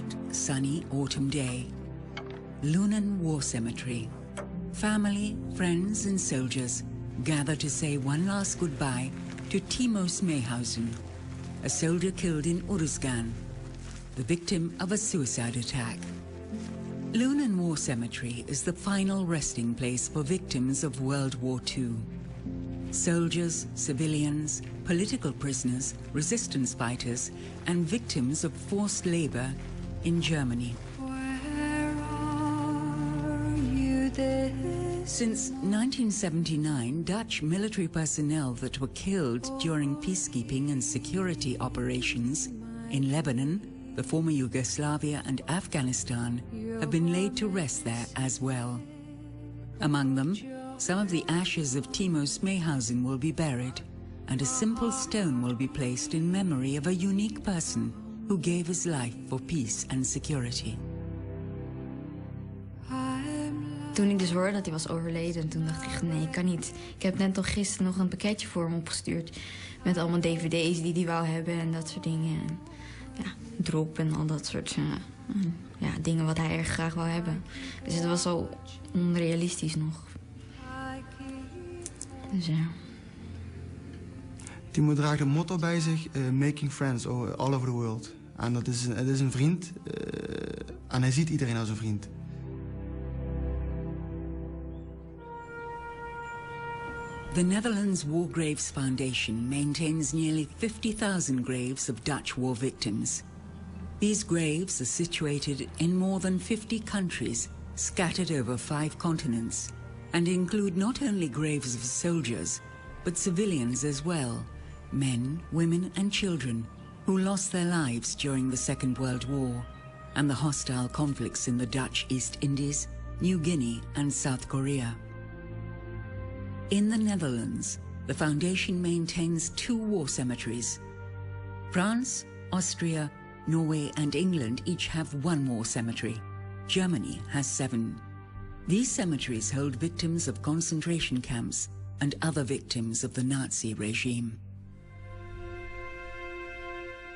hot, sunny autumn day. Loenen War Cemetery. Family, friends and soldiers gather to say one last goodbye to Timo Smeehausen, a soldier killed in Oorlogsgravenstichting, the victim of a suicide attack. Loenen War Cemetery is the final resting place for victims of World War II. Soldiers, civilians, political prisoners, resistance fighters, and victims of forced labor in Germany. Where are you there? Since 1979, Dutch military personnel that were killed during peacekeeping and security operations in Lebanon, the former Yugoslavia and Afghanistan have been laid to rest there as well. Among them, some of the ashes of Timo Smeehausen will be buried, and a simple stone will be placed in memory of a unique person who gave his life for peace and security. Toen ik dus hoorde dat hij was overleden, toen dacht ik echt, nee, ik kan niet. Ik heb net nog gisteren nog een pakketje voor hem opgestuurd met allemaal dvd's die hij wou hebben en dat soort dingen. En, ja, drop en al dat soort dingen wat hij erg graag wou hebben. Dus het was al onrealistisch nog. Dus ja. Timo draagt een motto bij zich, making friends all over the world. En het is een vriend en hij ziet iedereen als een vriend. The Netherlands War Graves Foundation maintains nearly 50,000 graves of Dutch war victims. These graves are situated in more than 50 countries, scattered over 5 continents, and include not only graves of soldiers, but civilians as well, men, women and children, who lost their lives during the Second World War and the hostile conflicts in the Dutch East Indies, New Guinea and South Korea. In the Netherlands, the foundation maintains 2 war cemeteries. France, Austria, Norway and England each have 1 war cemetery. Germany has 7. These cemeteries hold victims of concentration camps and other victims of the Nazi regime.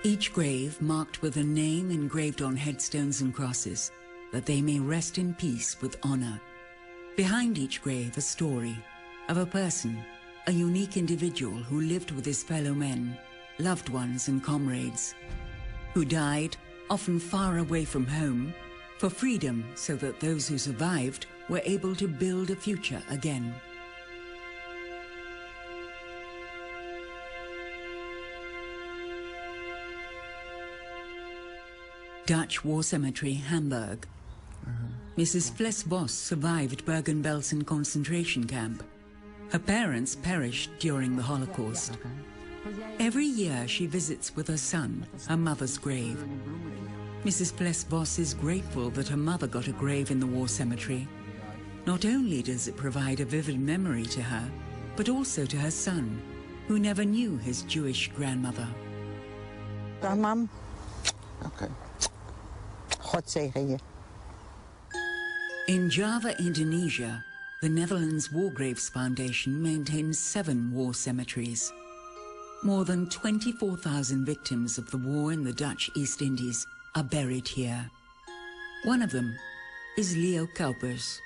Each grave marked with a name engraved on headstones and crosses, that they may rest in peace with honor. Behind each grave a story of a person, a unique individual who lived with his fellow men, loved ones and comrades, who died, often far away from home, for freedom so that those who survived were able to build a future again. Dutch War Cemetery, Hamburg. Mrs. Fles-Vos survived Bergen-Belsen concentration camp. Her parents perished during the Holocaust. Every year she visits with her son, her mother's grave. Mrs. Fles-Vos is grateful that her mother got a grave in the war cemetery. Not only does it provide a vivid memory to her, but also to her son, who never knew his Jewish grandmother. Mam. Oké. God zegen je. In Java, Indonesia, the Netherlands War Graves Foundation maintains 7 war cemeteries. More than 24,000 victims of the war in the Dutch East Indies are buried here. One of them is Leo Kuipers.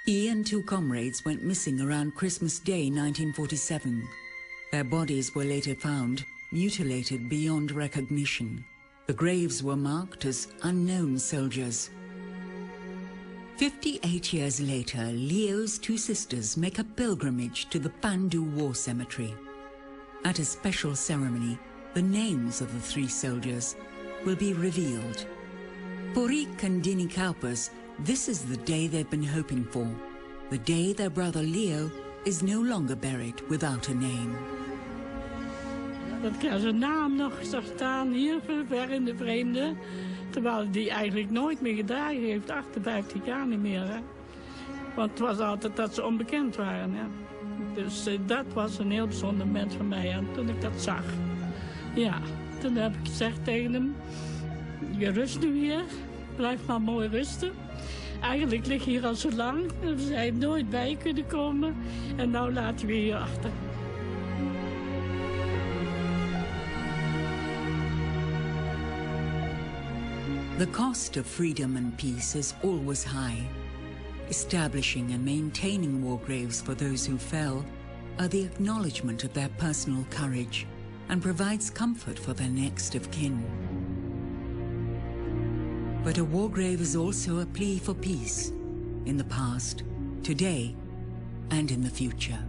He and 2 comrades went missing around Christmas Day 1947. Their bodies were later found, mutilated beyond recognition. The graves were marked as unknown soldiers. 58 years later, Leo's 2 sisters make a pilgrimage to the Pandu War Cemetery. At a special ceremony, the names of the 3 soldiers will be revealed. For Riek and Dini Kuipers, this is the day they've been hoping for. The day their brother Leo is no longer buried without a name. Dat ik zijn naam nog zag staan hier ver in de vreemde. Terwijl die eigenlijk nooit meer gedragen heeft, 58 jaar niet meer. Hè. Want het was altijd dat ze onbekend waren. Hè. Dus dat was een heel bijzonder moment voor mij. En toen ik dat zag, ja, toen heb ik gezegd tegen hem, je rust nu hier, blijf maar mooi rusten. Eigenlijk lig je hier al zo lang, we zijn nooit bij kunnen komen. En nou laten we hier achter. The cost of freedom and peace is always high. Establishing and maintaining war graves for those who fell are the acknowledgement of their personal courage and provides comfort for their next of kin. But a war grave is also a plea for peace in the past, today, and in the future.